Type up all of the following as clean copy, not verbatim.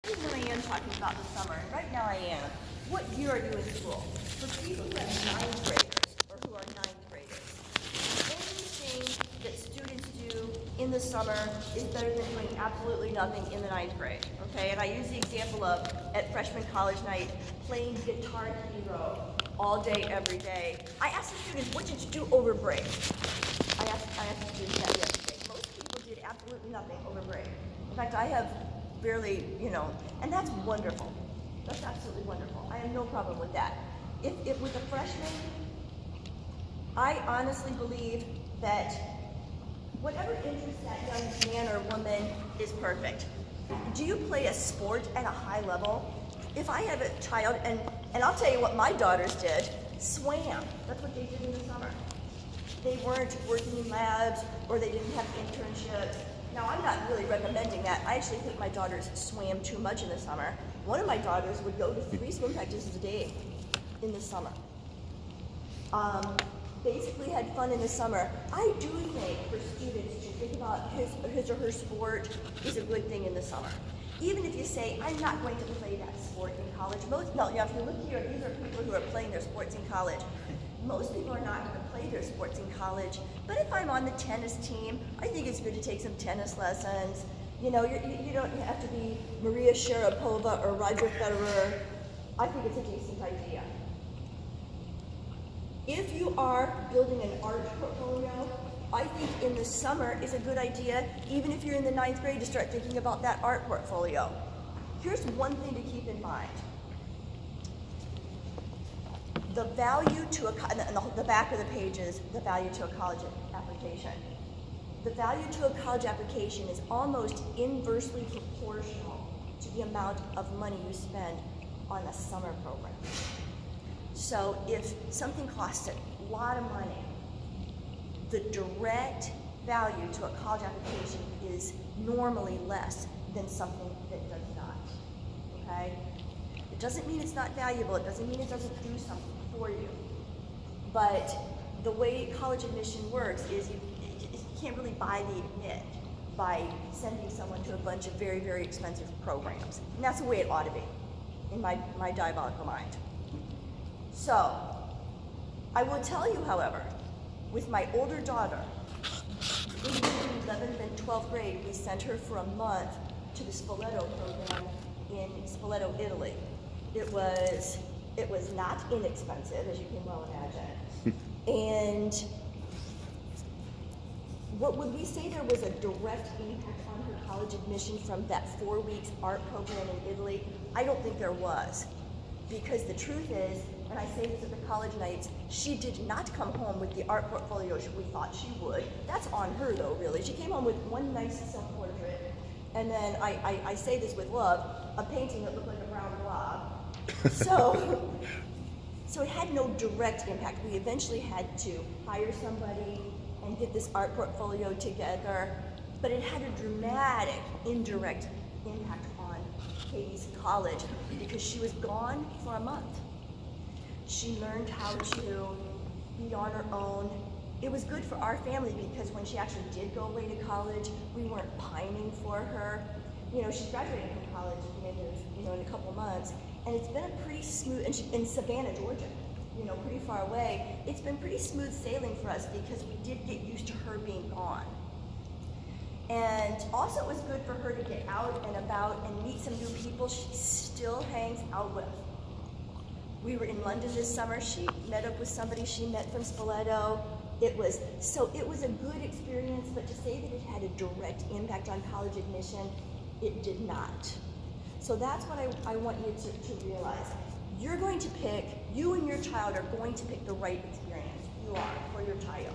When I am talking about the summer, and right now I am, what year are you in school? For people who have ninth graders, or who are ninth graders, anything that students do in the summer is better than doing absolutely nothing in the ninth grade, okay? And I use the example of, at freshman college night, playing Guitar Hero all day, every day. I asked the students, what did you do over break? I asked the students that yesterday. Most people did absolutely nothing over break. In fact, I have barely, and that's wonderful. That's absolutely wonderful. I have no problem with that. If with a freshman, I honestly believe that whatever interests that young man or woman is perfect. Do you play a sport at a high level? If I have a child, and I'll tell you what my daughters did, swam. That's what they did in the summer. They weren't working in labs, or they didn't have internships. Now, I'm not really recommending that. I actually think my daughters swam too much in the summer. One of my daughters would go to 3 swim practices a day in the summer. Basically had fun in the summer. I do think for students to think about his or her sport is a good thing in the summer. Even if you say, I'm not going to play that sport in college. If you look here, these are people who are playing their sports in college. Most people are not going to play their sports in college, but if I'm on the tennis team, I think it's good to take some tennis lessons. You don't have to be Maria Sharapova or Roger Federer. I think it's a decent idea. If you are building an art portfolio, I think in the summer is a good idea, even if you're in the ninth grade, to start thinking about that art portfolio. Here's one thing to keep in mind. The value to the back of the page is the value to a college application. The value to a college application is almost inversely proportional to the amount of money you spend on a summer program. So if something costs a lot of money, the direct value to a college application is normally less than something that does not, okay? It doesn't mean it's not valuable, it doesn't mean it doesn't do something for you. But the way college admission works is you can't really buy the admit by sending someone to a bunch of very, very expensive programs. And that's the way it ought to be, in my diabolical mind. So, I will tell you, however, with my older daughter, in 11th and 12th grade, we sent her for a month to the Spoleto program in Spoleto, Italy. It was not inexpensive, as you can well imagine. And would we say there was a direct impact on her college admission from that 4 weeks art program in Italy? I don't think there was. Because the truth is, and I say this at the college nights, she did not come home with the art portfolio we thought she would. That's on her though, really. She came home with one nice self-portrait, and then I say this with love, a painting that looked like a brown blob. So it had no direct impact. We eventually had to hire somebody and get this art portfolio together, but it had a dramatic indirect impact on Katie's college because she was gone for a month. She learned how to be on her own. It was good for our family because when she actually did go away to college, we weren't pining for her. She's graduating from college at the end of, in a couple months, and it's been a pretty smooth, and she's in Savannah, Georgia, pretty far away. It's been pretty smooth sailing for us because we did get used to her being gone. And also it was good for her to get out and about and meet some new people she still hangs out with. We were in London this summer. She met up with somebody she met from Spoleto. It was a good experience, but to say that it had a direct impact on college admission, it did not. So that's what I want you to realize. You're going to pick, you and your child are going to pick the right experience. You are, for your child.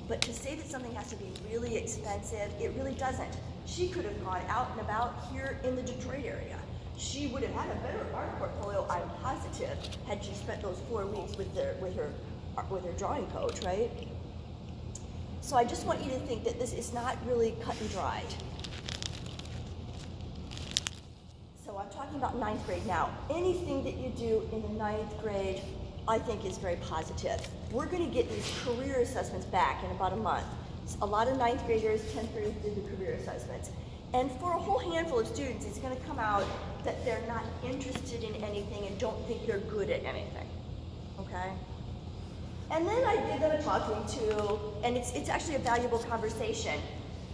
But to say that something has to be really expensive, it really doesn't. She could have gone out and about here in the Detroit area. She would have had a better art portfolio, I'm positive, had she spent those 4 weeks with her drawing coach, right? So I just want you to think that this is not really cut and dried. So I'm talking about ninth grade now. Anything that you do in the ninth grade, I think is very positive. We're going to get these career assessments back in about a month. A lot of ninth graders, 10th graders did the career assessments. And for a whole handful of students, it's going to come out that they're not interested in anything and don't think they're good at anything, okay? And then I give them a talking to, and it's actually a valuable conversation.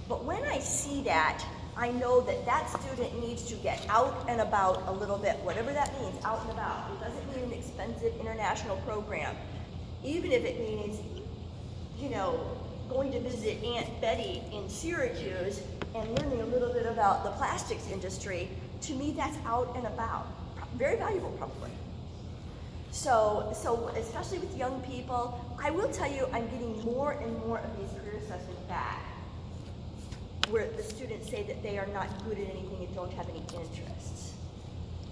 But when I see that, I know that that student needs to get out and about a little bit, whatever that means, out and about. It doesn't mean an expensive international program. Even if it means, you know, going to visit Aunt Betty in Syracuse and learning a little bit about the plastics industry, to me that's out and about. Very valuable, probably. So especially with young people, I will tell you I'm getting more and more of these career assessments back where the students say that they are not good at anything and don't have any interests.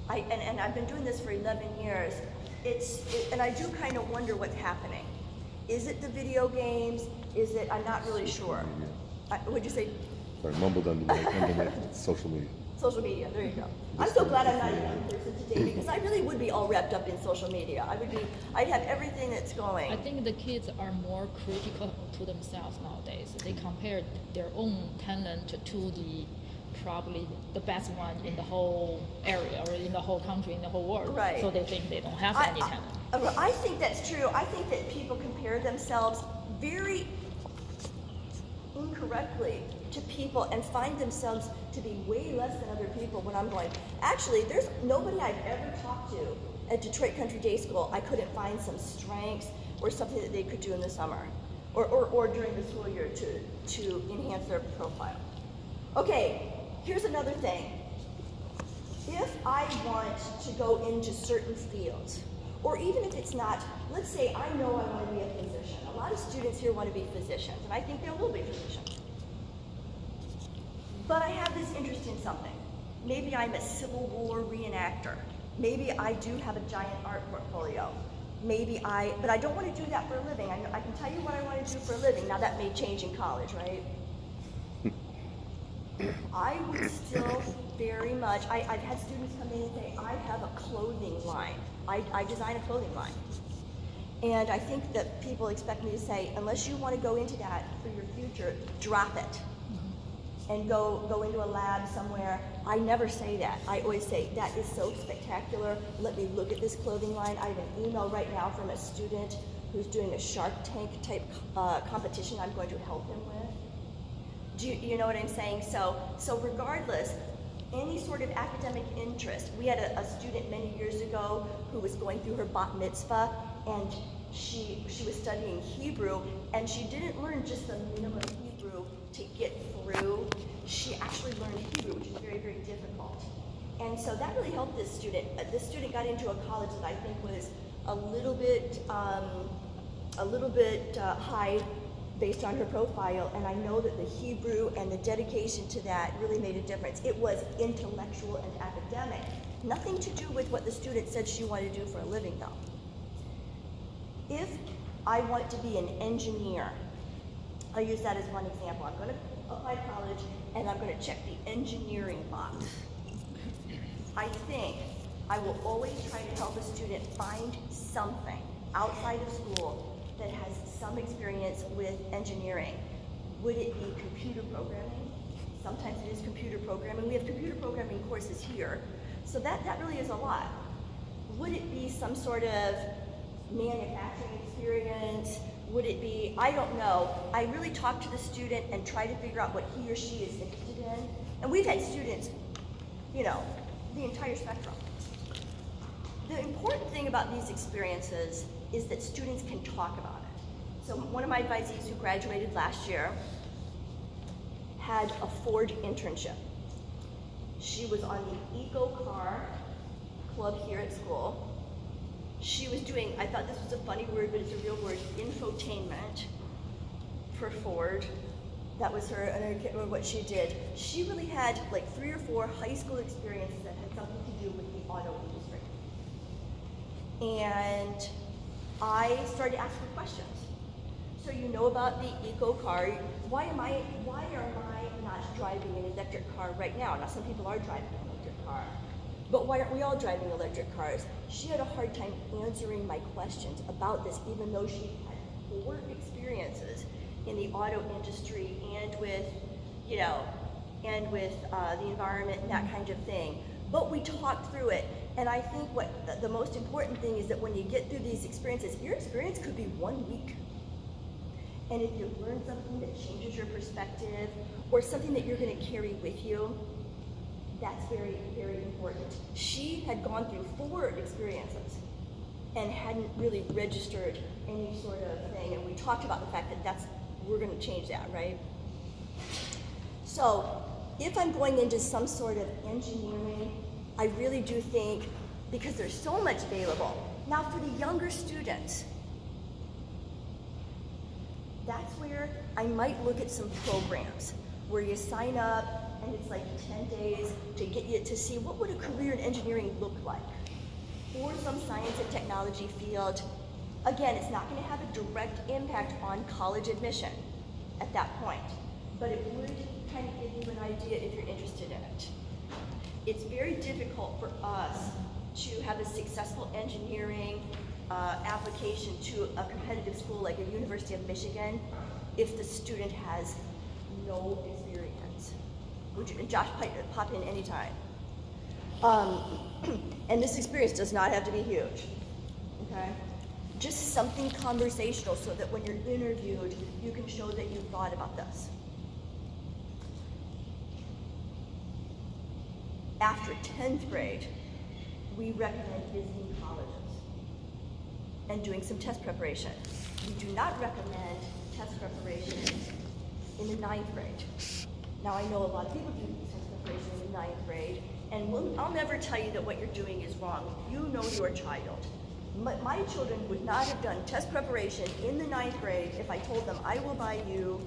And I've been doing this for 11 years. And I do kind of wonder what's happening. Is it the video games? Is it, I'm not really sure. What'd you say? Sorry, mumbled under social media. Social media, there you go. I'm so glad I'm not a young person today because I really would be all wrapped up in social media. I'd have everything that's going. I think the kids are more critical to themselves nowadays. They compare their own talent to the probably the best one in the whole area or in the whole country, in the whole world. Right. So they think they don't have any talent. I think that's true. I think that people compare themselves very incorrectly to people and find themselves to be way less than other people when I'm going, actually, there's nobody I've ever talked to at Detroit Country Day School I couldn't find some strengths or something that they could do in the summer or during the school year to enhance their profile. Okay, here's another thing. If I want to go into certain fields, or even if it's not, let's say I know I want to be a physician. A lot of students here want to be physicians, and I think they will be physicians. But I have this interest in something. Maybe I'm a Civil War reenactor. Maybe I do have a giant art portfolio. But I don't want to do that for a living. I can tell you what I want to do for a living. Now that may change in college, right? I would still very much, I've had students come in and say, I have a clothing line. I design a clothing line. And I think that people expect me to say, unless you want to go into that for your future, drop it. And go into a lab somewhere. I never say that. I always say, that is so spectacular. Let me look at this clothing line. I have an email right now from a student who's doing a Shark Tank type competition I'm going to help him with. Do you know what I'm saying? So regardless, any sort of academic interest. We had a student many years ago who was going through her bat mitzvah, and she was studying Hebrew, and she didn't learn just the minimum Hebrew to get through. She actually learned Hebrew, which is very, very difficult. And so that really helped this student. This student got into a college that I think was a little bit high based on her profile, and I know that the Hebrew and the dedication to that really made a difference. It was intellectual and academic. Nothing to do with what the student said she wanted to do for a living, though. If I want to be an engineer, I'll use that as one example. I'm going to apply to college, and I'm going to check the engineering box. I think I will always try to help a student find something outside of school that has some experience with engineering. Would it be computer programming? Sometimes it is computer programming. We have computer programming courses here, so that really is a lot. Would it be some sort of manufacturing experience? Would it be, I don't know. I really talk to the student and try to figure out what he or she is interested in. And we've had students, you know, the entire spectrum. The important thing about these experiences is that students can talk about it. So one of my advisees who graduated last year had a Ford internship. She was on the Eco Car Club here at school. She was doing, I thought this was a funny word, but it's a real word, infotainment for Ford. That was her, and I can't remember what she did. She really had like 3 or 4 high school experiences that had something to do with the auto industry. And I started asking questions. So you know about the Eco Car. Why am I not driving an electric car right now? Now some people are driving an electric car. But why aren't we all driving electric cars? She had a hard time answering my questions about this, even though she had 4 experiences in the auto industry and with, you know, and with the environment and that kind of thing. but we talked through it. And I think what the most important thing is that when you get through these experiences, your experience could be 1 week. And if you learn something that changes your perspective or something that you're going to carry with you, that's very, very important. She had gone through 4 experiences and hadn't really registered any sort of thing. And we talked about the fact that we're going to change that, right? So if I'm going into some sort of engineering, I really do think, because there's so much available. Now for the younger students, that's where I might look at some programs where you sign up and it's like 10 days to get you to see what would a career in engineering look like. Or some science and technology field. Again, it's not going to have a direct impact on college admission at that point, but it would kind of give you an idea if you're interested in it. It's very difficult for us to have a successful engineering application to a competitive school like a University of Michigan if the student has no experience. And Josh, pop in anytime. And this experience does not have to be huge, okay? Just something conversational so that when you're interviewed, you can show that you thought about this. After 10th grade, we recommend visiting colleges and doing some test preparation. We do not recommend test preparation in the 9th grade. Now I know a lot of people do test preparation in the 9th grade, and I'll never tell you that what you're doing is wrong. You know your child. My children would not have done test preparation in the 9th grade if I told them, I will buy you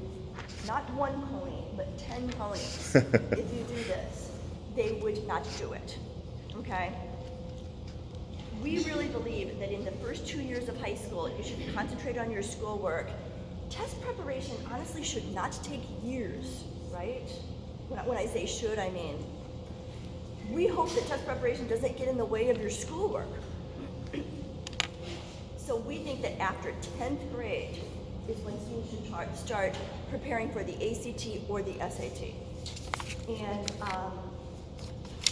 not 1 pony, but 10 ponies if you do this. They would not do it, okay? We really believe that in the first 2 years of high school, you should concentrate on your schoolwork. Test preparation honestly should not take years, right? When I say should, I mean, we hope that test preparation doesn't get in the way of your schoolwork. So we think that after 10th grade is when students should start preparing for the ACT or the SAT. And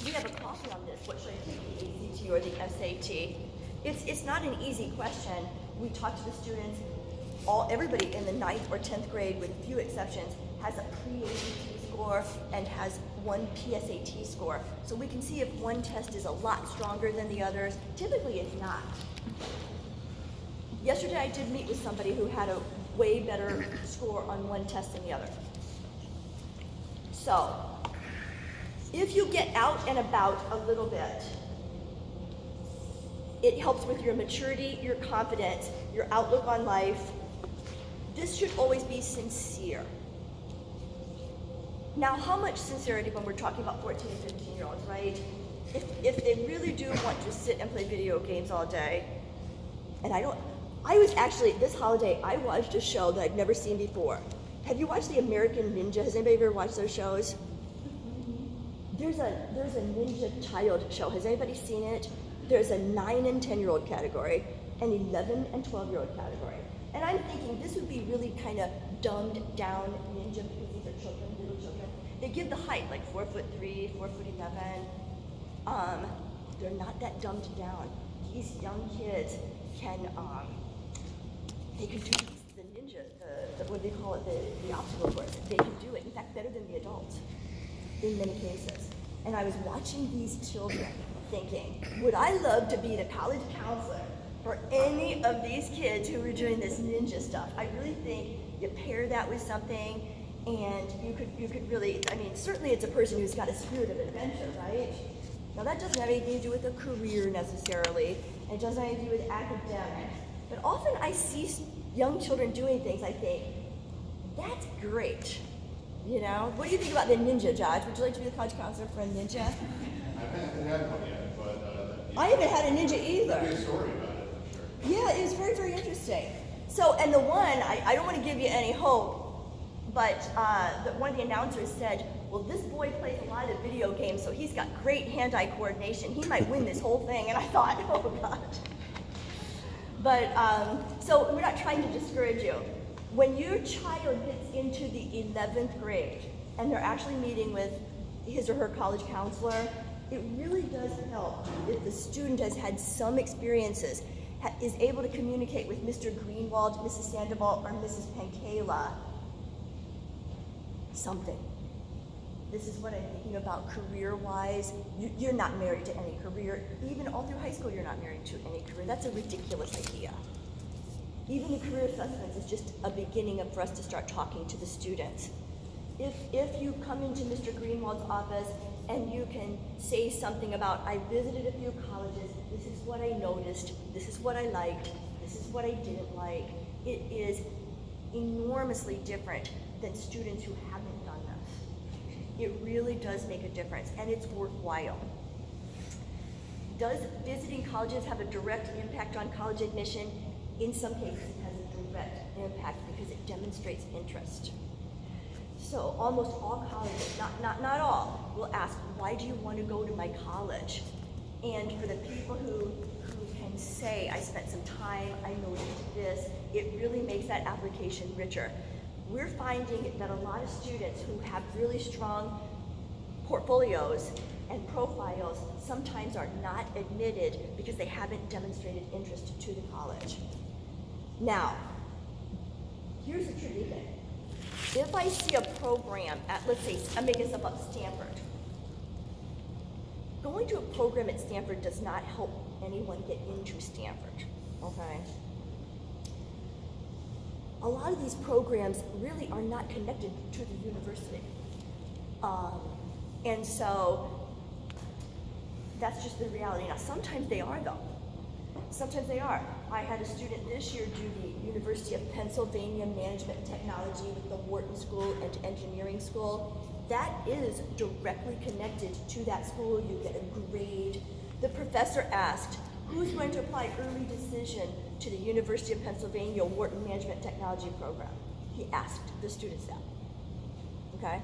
we have a coffee on this. What should I take, the ACT or the SAT? It's not an easy question. We talk to the students. Everybody in the 9th or 10th grade, with a few exceptions, has a pre-ACT score and has one PSAT score. So we can see if one test is a lot stronger than the others. Typically it's not. Yesterday I did meet with somebody who had a way better score on one test than the other. So, if you get out and about a little bit, it helps with your maturity, your confidence, your outlook on life. This should always be sincere. Now, how much sincerity when we're talking about 14 and 15-year-olds, right? If they really do want to sit and play video games all day, and I was actually, this holiday, I watched a show that I've never seen before. Have you watched The American Ninja? Has anybody ever watched those shows? There's a Ninja Child show. Has anybody seen it? There's a 9 and 10-year-old category, an 11 and 12-year-old category. And I'm thinking this would be really kind of dumbed down ninja because these are children, little children. They give the height, like 4'3", 4'11". They're not that dumbed down. These young kids can, they can do the ninja, what do they call it, the obstacle course. They can do it, in fact, better than the adults in many cases. And I was watching these children thinking, would I love to be the college counselor for any of these kids who were doing this ninja stuff? I really think you pair that with something and you could really, I mean, certainly it's a person who's got a spirit of adventure, right? Now that doesn't have anything to do with a career necessarily, and it doesn't have anything to do with academics, but often I see young children doing things, I think, that's great, you know? What do you think about the ninja, Josh? Would you like to be the college counselor for a ninja? I haven't had one yet, but... I haven't had a ninja either. There'll be a story about it, I'm sure. Yeah, it was very, very interesting. So, and the one, I don't want to give you any hope, but one of the announcers said, well, this boy plays a lot of video games, so he's got great hand-eye coordination. He might win this whole thing. And I thought, oh, God. But, so we're not trying to discourage you. When your child gets into the 11th grade, and they're actually meeting with his or her college counselor, it really does help if the student has had some experiences, is able to communicate with Mr. Greenwald, Mrs. Sandoval, or Mrs. Pankela. Something. This is what I'm thinking about career-wise. You're not married to any career. Even all through high school, you're not married to any career. That's a ridiculous idea. Even the career assessments is just a beginning for us to start talking to the students. If you come into Mr. Greenwald's office and you can say something about, I visited a few colleges, this is what I noticed, this is what I liked, this is what I didn't like, it is enormously different than students who haven't done this. It really does make a difference, and it's worthwhile. Does visiting colleges have a direct impact on college admission? In some cases, it has a direct impact because it demonstrates interest. So almost all colleges, not all, will ask, why do you want to go to my college? And for the people who can say, I spent some time, I noticed this, it really makes that application richer. We're finding that a lot of students who have really strong portfolios and profiles sometimes are not admitted because they haven't demonstrated interest to the college. Now, here's the tricky thing. If I see a program at, let's say, I'm making stuff up, Stanford. Going to a program at Stanford does not help anyone get into Stanford, okay? A lot of these programs really are not connected to the university. And so that's just the reality. Now, sometimes they are, though. Sometimes they are. I had a student this year do the University of Pennsylvania Management and Technology with the Wharton School and Engineering School. That is directly connected to that school. You get a grade. The professor asked, who's going to apply early decision to the University of Pennsylvania Wharton Management Technology program? He asked the students that, okay?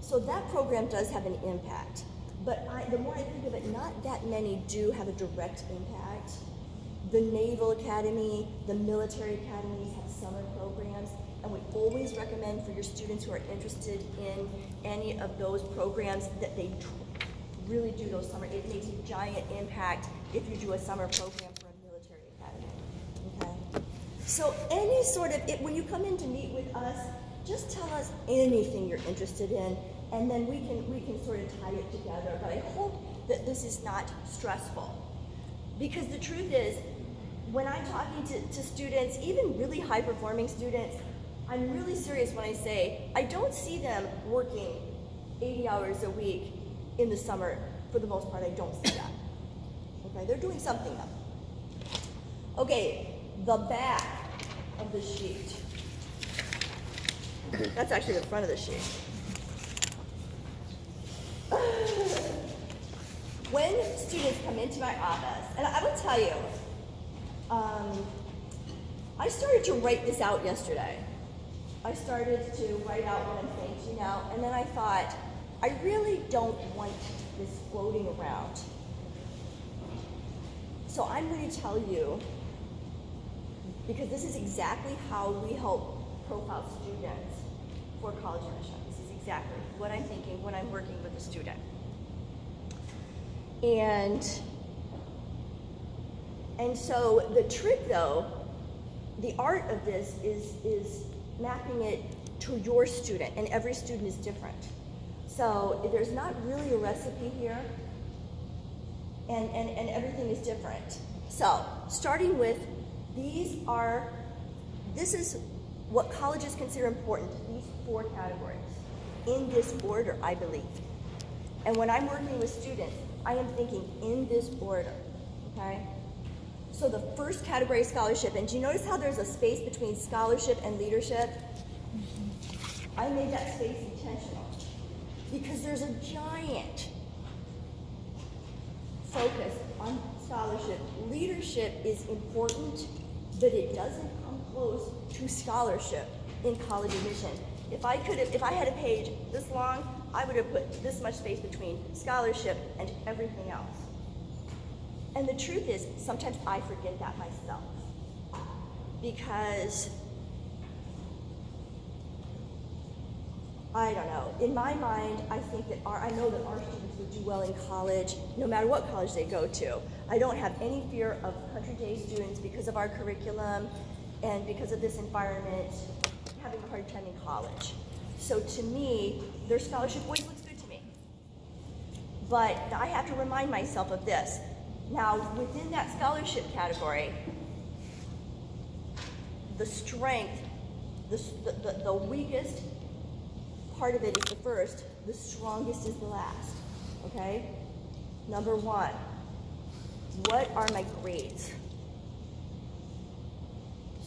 So that program does have an impact. But the more I think of it, not that many do have a direct impact. The Naval Academy, the military academies have summer programs, and we always recommend for your students who are interested in any of those programs that they really do those summer. It makes a giant impact if you do a summer program for a military academy, okay? So any sort of, when you come in to meet with us, just tell us anything you're interested in, and then we can sort of tie it together. But I hope that this is not stressful. Because the truth is, when I'm talking to students, even really high-performing students, I'm really serious when I say, I don't see them working 80 hours a week in the summer. For the most part, I don't see that. Okay, they're doing something though. Okay, the back of the sheet. That's actually the front of the sheet. When students come into my office, and I will tell you, I started to write this out yesterday. I started to write out what I'm saying to you now, and then I thought, I really don't want this floating around. So I'm going to tell you, because this is exactly how we help profile students for college admission. This is exactly what I'm thinking when I'm working with a student. And so the trick though, the art of this is mapping it to your student, and every student is different. So there's not really a recipe here, and everything is different. So starting with, this is what colleges consider important, these 4 categories, in this order, I believe. And when I'm working with students, I am thinking in this order, okay? So the first category is scholarship, and do you notice how there's a space between scholarship and leadership? I made that space intentional because there's a giant focus on scholarship. Leadership is important, but it doesn't come close to scholarship in college admission. If I had a page this long, I would have put this much space between scholarship and everything else. And the truth is, sometimes I forget that myself. Because I don't know. In my mind, I think that I know that our students would do well in college, no matter what college they go to. I don't have any fear of country day students because of our curriculum and because of this environment having a hard time in college. So to me, their scholarship always looks good to me. But I have to remind myself of this. Now, within that scholarship category, the strength, the weakest part of it is the first, the strongest is the last, okay? Number one, what are my grades?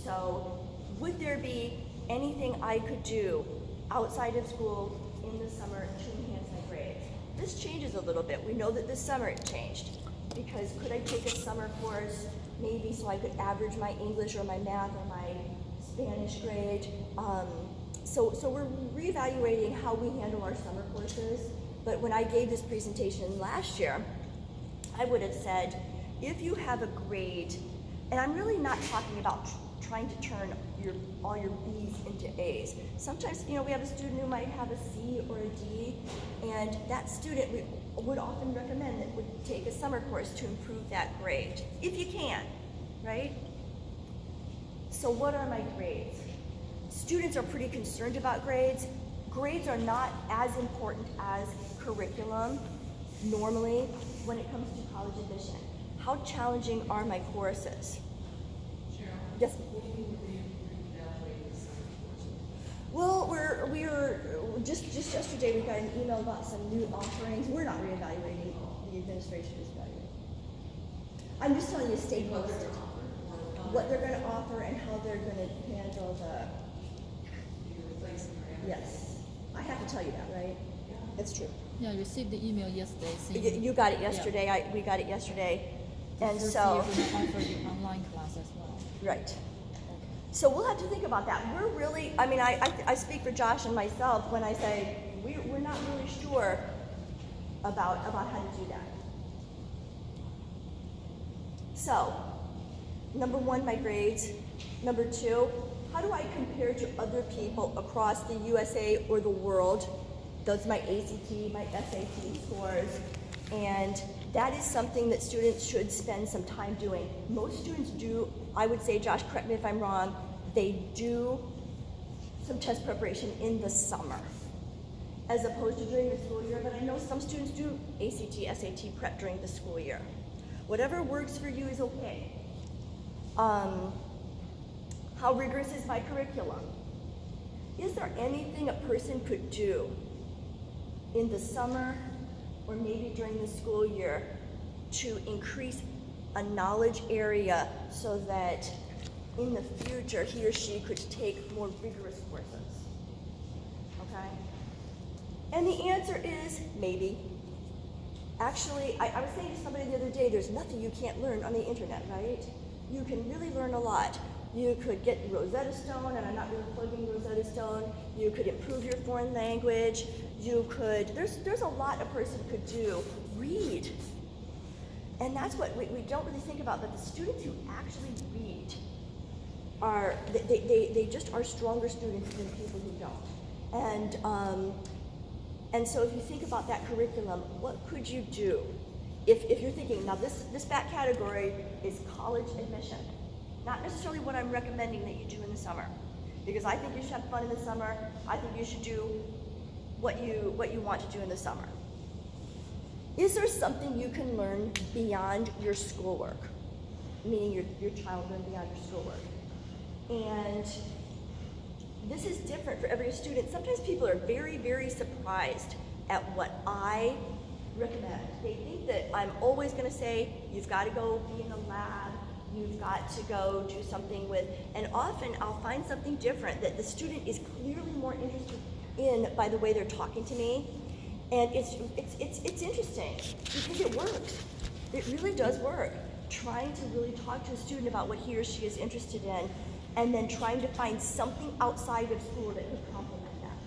So, would there be anything I could do outside of school in the summer to enhance my grades? This changes a little bit. We know that this summer it changed, because could I take a summer course maybe so I could average my English or my math or my Spanish grade? So we're reevaluating how we handle our summer courses. But when I gave this presentation last year, I would have said, if you have a grade, and I'm really not talking about trying to turn all your B's into A's. Sometimes, we have a student who might have a C or a D, and that student we would often recommend that would take a summer course to improve that grade, if you can, right? So what are my grades? Students are pretty concerned about grades. Grades are not as important as curriculum normally when it comes to college admission. How challenging are my courses? Yes. Well, we're just yesterday we got an email about some new offerings. We're not reevaluating. The administration is evaluating. I'm just telling you, stay posted. What they're going to offer and how they're going to handle the. Yes, I have to tell you that, right? It's true. Yeah, I received the email yesterday saying You got it yesterday. Yeah. We got it yesterday, and first so. year we're going to offer the online class as well. Right. So we'll have to think about that. We're really, I speak for Josh and myself when I say we're not really sure about how to do that. So, number one, my grades. Number two, how do I compare to other people across the USA or the world? Those are my ACT, my SAT scores. And that is something that students should spend some time doing. Most students do, I would say, Josh, correct me if I'm wrong, they do some test preparation in the summer as opposed to during the school year, but I know some students do ACT, SAT prep during the school year. Whatever works for you is okay. How rigorous is my curriculum? Is there anything a person could do in the summer or maybe during the school year to increase a knowledge area so that in the future he or she could take more rigorous courses? Okay? And the answer is maybe. Actually, I was saying to somebody the other day, there's nothing you can't learn on the internet, right? You can really learn a lot. You could get Rosetta Stone, and I'm not really plugging Rosetta Stone. You could improve your foreign language. You could, there's a lot a person could do. Read. And that's what we don't really think about, but the students who actually read they just are stronger students than people who don't. And so if you think about that curriculum, what could you do? If you're thinking, now this back category is college admission. Not necessarily what I'm recommending that you do in the summer. Because I think you should have fun in the summer. I think you should do what you want to do in the summer. Is there something you can learn beyond your schoolwork? Meaning your child learn beyond your schoolwork. And this is different for every student. Sometimes people are very, very surprised at what I recommend. They think that I'm always going to say, you've got to go be in a lab, you've got to go do something with, and often I'll find something different that the student is clearly more interested in by the way they're talking to me. And it's interesting because it works. It really does work. Trying to really talk to a student about what he or she is interested in, and then trying to find something outside of school that could complement that.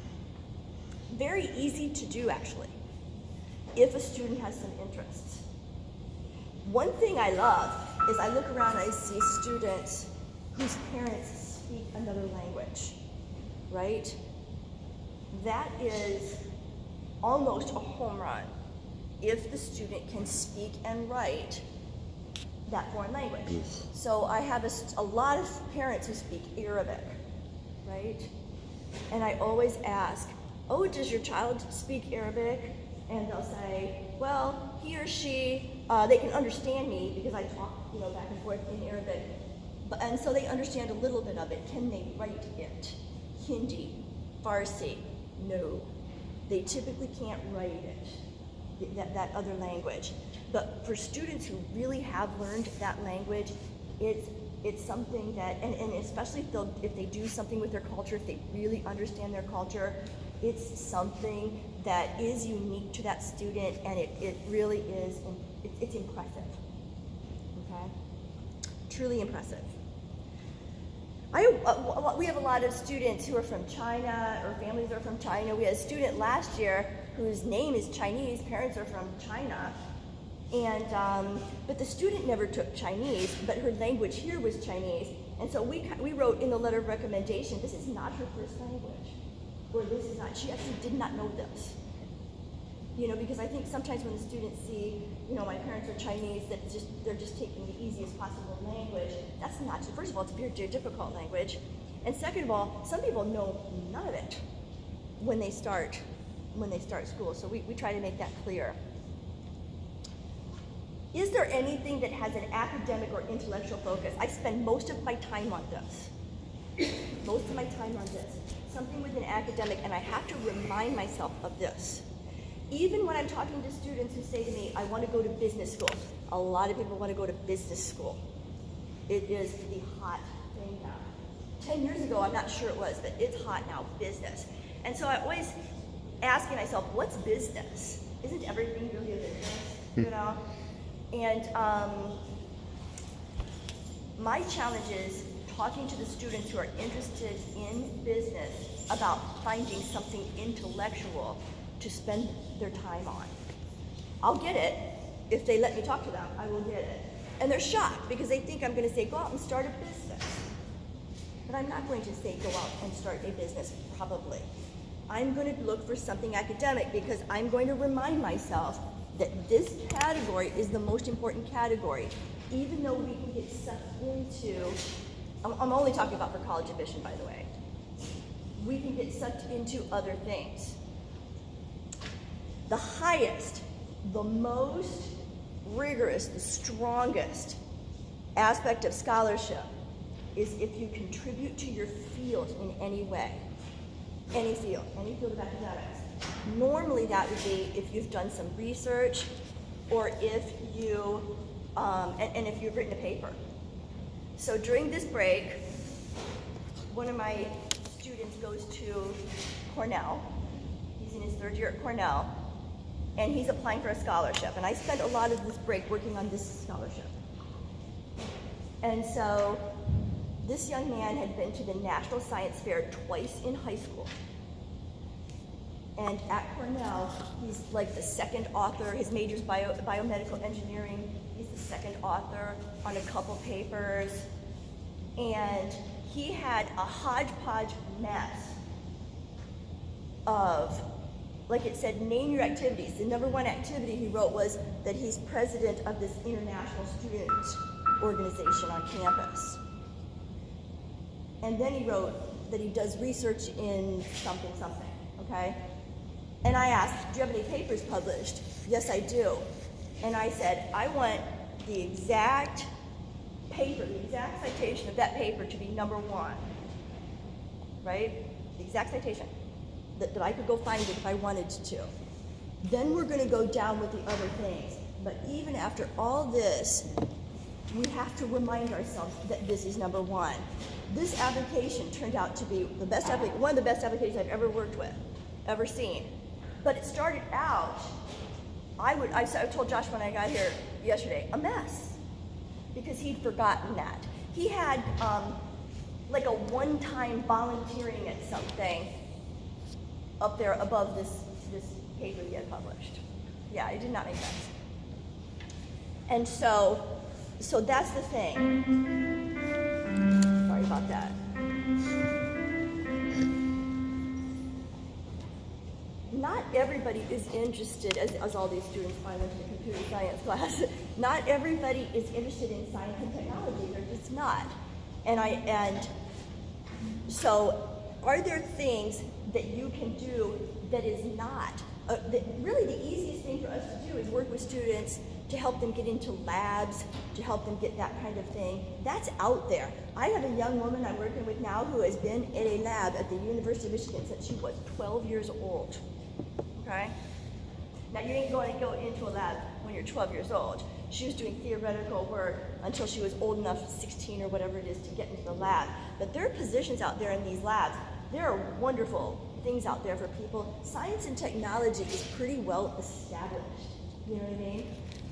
Very easy to do, actually, if a student has some interests. One thing I love is I look around and I see students whose parents speak another language, right? that is almost a home run if the student can speak and write that foreign language. Yes. So I have a lot of parents who speak Arabic, right? And I always ask, oh, does your child speak Arabic? And they'll say, well, he or she, they can understand me because I talk, back and forth in Arabic. And so they understand a little bit of it. Can they write it? Hindi, Farsi, no. They typically can't write it, that other language. But for students who really have learned that language, it's something that, and especially if they do something with their culture, if they really understand their culture, it's something that is unique to that student, and it really is, it's impressive, okay? Truly impressive. We have a lot of students who are from China, or families are from China. We had a student last year whose name is Chinese, parents are from China, and but the student never took Chinese, but her language here was Chinese, and so we wrote in the letter of recommendation, this is not her first language, or this is not, she actually did not know this. Because I think sometimes when the students see, my parents are Chinese, that they're just taking the easiest possible language. That's not true. First of all, it's a very difficult language. And second of all, some people know none of it when they start school. So we try to make that clear. Is there anything that has an academic or intellectual focus? I spend most of my time on this. Something with an academic, and I have to remind myself of this. Even when I'm talking to students who say to me, I want to go to business school. A lot of people want to go to business school. It is the hot thing now. 10 years ago, I'm not sure it was, but it's hot now, business. And so I always asking myself, what's business? Isn't everything really a business, And my challenge is talking to the students who are interested in business about finding something intellectual to spend their time on. I'll get it. If they let me talk to them, I will get it. And they're shocked because they think I'm going to say, go out and start a business. But I'm not going to say, go out and start a business, probably. I'm going to look for something academic because I'm going to remind myself that this category is the most important category. Even though we can get sucked into, I'm only talking about for college admission, by the way. We can get sucked into other things. The highest, the most rigorous, the strongest aspect of scholarship is if you contribute to your field in any way. Any field of academics. Normally that would be if you've done some research or if you, and if you've written a paper. So during this break, one of my students goes to Cornell. He's in his third year at Cornell, and he's applying for a scholarship. And I spent a lot of this break working on this scholarship. And so this young man had been to the National Science Fair twice in high school. And at Cornell, he's like the second author. His major's biomedical engineering. He's the second author on a couple papers. And he had a hodgepodge mess of, like it said, name your activities. The number one activity he wrote was that he's president of this international student organization on campus. And then he wrote that he does research in something, okay? And I asked, do you have any papers published? Yes, I do. And I said, I want the exact paper, the exact citation of that paper to be number one, right? The exact citation that I could go find it if I wanted to. Then we're gonna go down with the other things. But even after all this, we have to remind ourselves that this is number one. This application turned out to be the best one of the best applications I've ever worked with, ever seen. But it started out, I told Josh when I got here yesterday, a mess, because he'd forgotten that. He had like a one-time volunteering at something up there above this paper he had published. Yeah, it did not make sense. And so that's the thing. Sorry about that. everybody is interested, as all these students find into the computer science class, not everybody is interested in science and technology. They're just not. And so are there things that you can do that is not, really the easiest thing for us to do is work with students to help them get into labs, to help them get that kind of thing. That's out there. I have a young woman I'm working with now who has been in a lab at the University of Michigan since she was 12 years old, okay? Now you ain't going to go into a lab when you're 12 years old. She was doing theoretical work until she was old enough, 16 or whatever it is, to get into the lab. But there are positions out there in these labs. There are wonderful things out there for people. Science and technology is pretty well established, you know what I mean?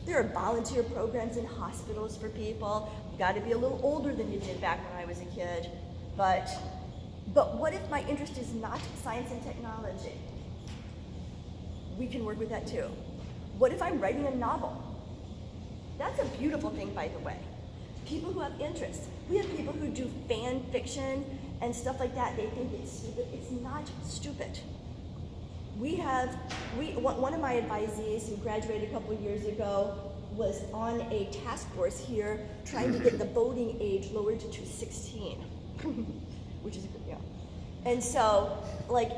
There are volunteer programs in hospitals for people. You got to be a little older than you did back when I was a kid. But what if my interest is not science and technology? We can work with that too. What if I'm writing a novel? That's a beautiful thing, by the way. People who have interests. We have people who do fan fiction and stuff like that. They think it's stupid. It's not stupid. One of my advisees who graduated a couple of years ago was on a task force here trying to get the voting age lowered to 16, which is good, yeah. And so,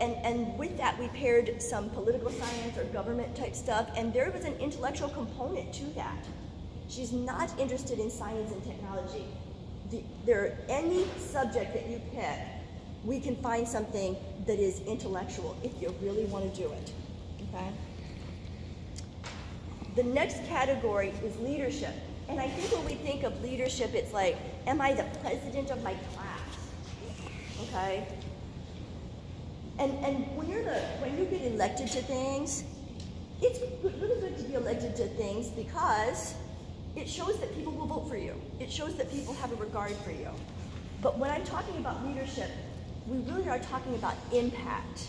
and with that, we paired some political science or government type stuff, and there was an intellectual component to that. She's not interested in science and technology. Any subject that you pick, we can find something that is intellectual if you really want to do it, okay? The next category is leadership. And I think when we think of leadership, it's like, am I the president of my class, okay? And when you get elected to things, it's really good to be elected to things because it shows that people will vote for you. It shows that people have a regard for you. But when I'm talking about leadership, we really are talking about impact.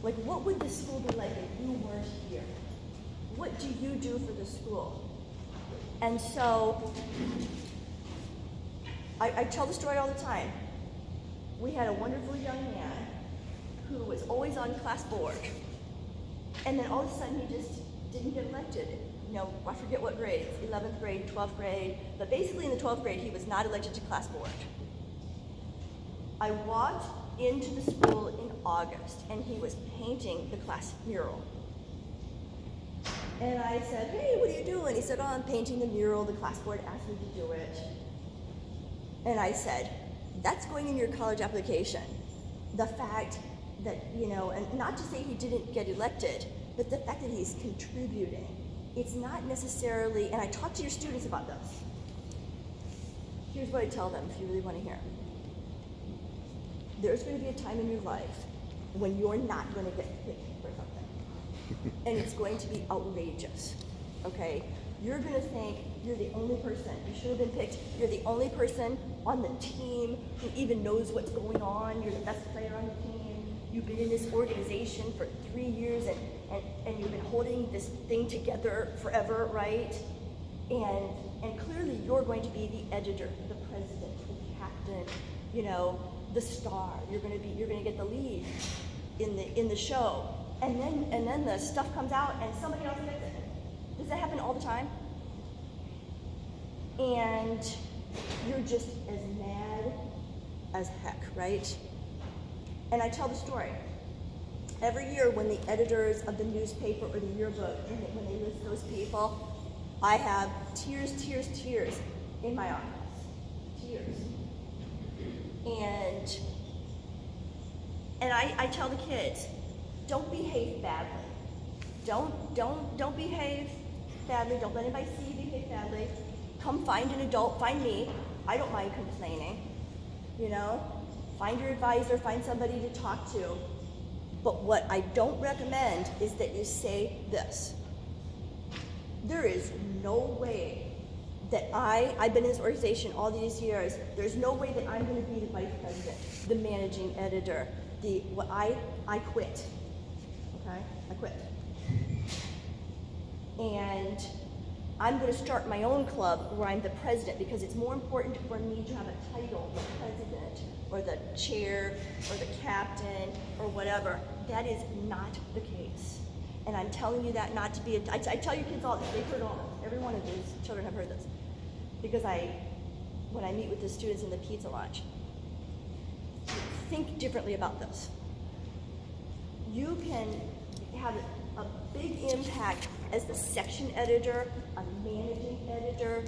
Like, what would the school be like if you weren't here? What do you do for the school? And so, I tell the story all the time. We had a wonderful young man who was always on class board. And then all of a sudden he just didn't get elected. You know, I forget what grade, 11th grade, 12th grade, but basically in the 12th grade he was not elected to class board. I walked into the school in August and he was painting the class mural. And I said, hey, what are you doing? He said, oh, I'm painting the mural. The class board asked me to do it. And I said, that's going in your college application. The fact that, you know, and not to say he didn't get elected, but the fact that he's contributing. It's not necessarily, and I talk to your students about this. Here's what I tell them if you really want to hear. There's going to be a time in your life when you're not going to get picked for something. And it's going to be outrageous, okay? You're going to think you're the only person. You should have been picked. You're the only person on the team who even knows what's going on. You're the best player on the team. You've been in this organization for 3 years and you've been holding this thing together forever, right? And clearly you're going to be the editor, the president, the captain, you know, the star. You're going to get the lead in the show. And then the stuff comes out and somebody else gets it. Does that happen all the time? And you're just as mad as heck, right? And I tell the story. Every year when the editors of the newspaper or the yearbook, when they list those people, I have tears in my eyes. Tears. And I tell the kids, don't behave badly. Don't behave badly. Don't let anybody see you behave badly. Come find an adult, find me. I don't mind complaining, you know? Find your advisor, find somebody to talk to. But what I don't recommend is that you say this. There is no way that I've been in this organization all these years, there's no way that I'm going to be the vice president, the managing editor, I quit, okay? I quit. And I'm going to start my own club where I'm the president because it's more important for me to have a title, the president, or the chair, or the captain, or whatever. That is not the case. And I'm telling you that not to be, I tell you kids all this, they've heard all this. Every one of these children have heard this. Because when I meet with the students in the pizza lunch, think differently about this. You can have a big impact as the section editor, a managing editor,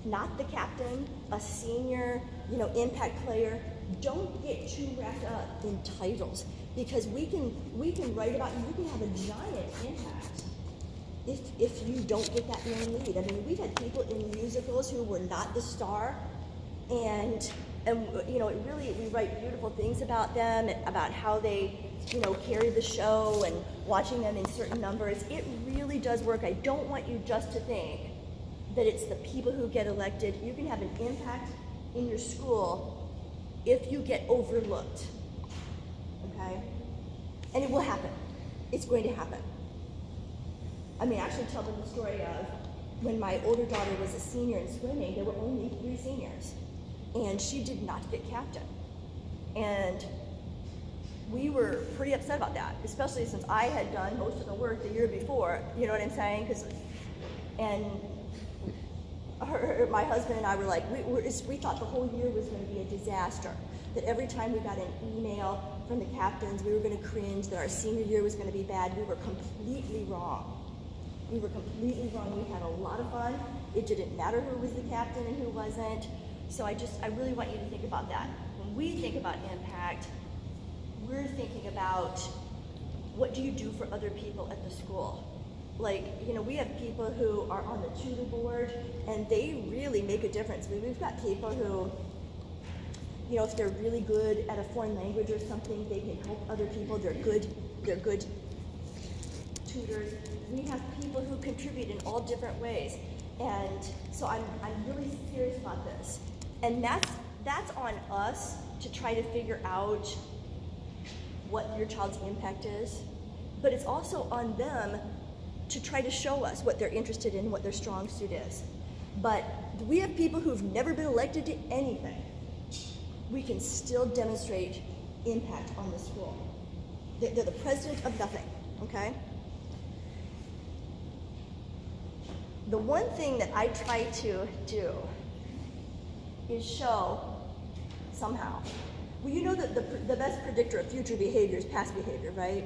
not the captain, a senior, impact player. Don't get too wrapped up in titles, because we can write about you. You can have a giant impact if you don't get that main lead. I mean, we've had people in musicals who were not the star, and it really, we write beautiful things about them, about how they carry the show, and watching them in certain numbers. It really does work. I don't want you just to think that it's the people who get elected. You can have an impact in your school if you get overlooked, okay? And it will happen. It's going to happen. I mean, actually tell them the story of when my older daughter was a senior in swimming, there were only 3 seniors, and she did not get captain. And we were pretty upset about that, especially since I had done most of the work the year before, you know what I'm saying? My husband and I were like, we thought the whole year was going to be a disaster. That every time we got an email from the captains, we were going to cringe, that our senior year was going to be bad. We were completely wrong. We were completely wrong. We had a lot of fun. It didn't matter who was the captain and who wasn't. So I really want you to think about that. When we think about impact, we're thinking about what do you do for other people at the school? Like, we have people who are on the tutor board, and they really make a difference. We've got people who, if they're really good at a foreign language or something, they can help other people. They're good tutors. We have people who contribute in all different ways. And so I'm really serious about this. And that's on us to try to figure out what your child's impact is. But it's also on them to try to show us what they're interested in, what their strong suit is. But we have people who've never been elected to anything. We can still demonstrate impact on the school. They're the president of nothing, okay? The one thing that I try to do is show somehow. Well, you know that the best predictor of future behavior is past behavior, right?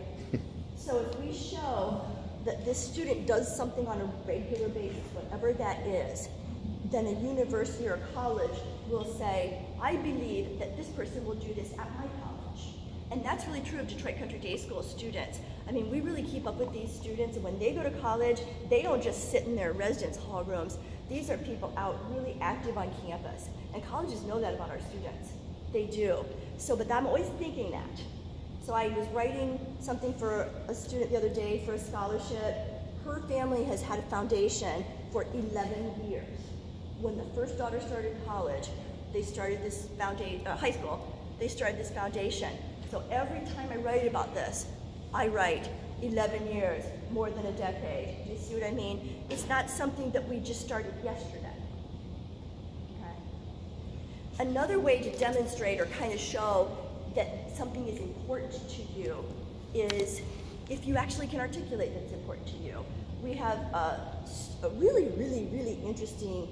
So if we show that this student does something on a regular basis, whatever that is, then a university or college will say, I believe that this person will do this at my college. And that's really true of Detroit Country Day School students. I mean, we really keep up with these students, and when they go to college, they don't just sit in their residence hall rooms. These are people out really active on campus. And colleges know that about our students. They do. So, but I'm always thinking that. So I was writing something for a student the other day for a scholarship. Her family has had a foundation for 11 years. When the first daughter started college, they started this foundation, high school, they started this foundation. So every time I write about this, I write 11 years, more than a decade. Do you see what I mean? It's not something that we just started yesterday. Okay. Another way to demonstrate or kind of show that something is important to you is if you actually can articulate that it's important to you. We have a really, really, really interesting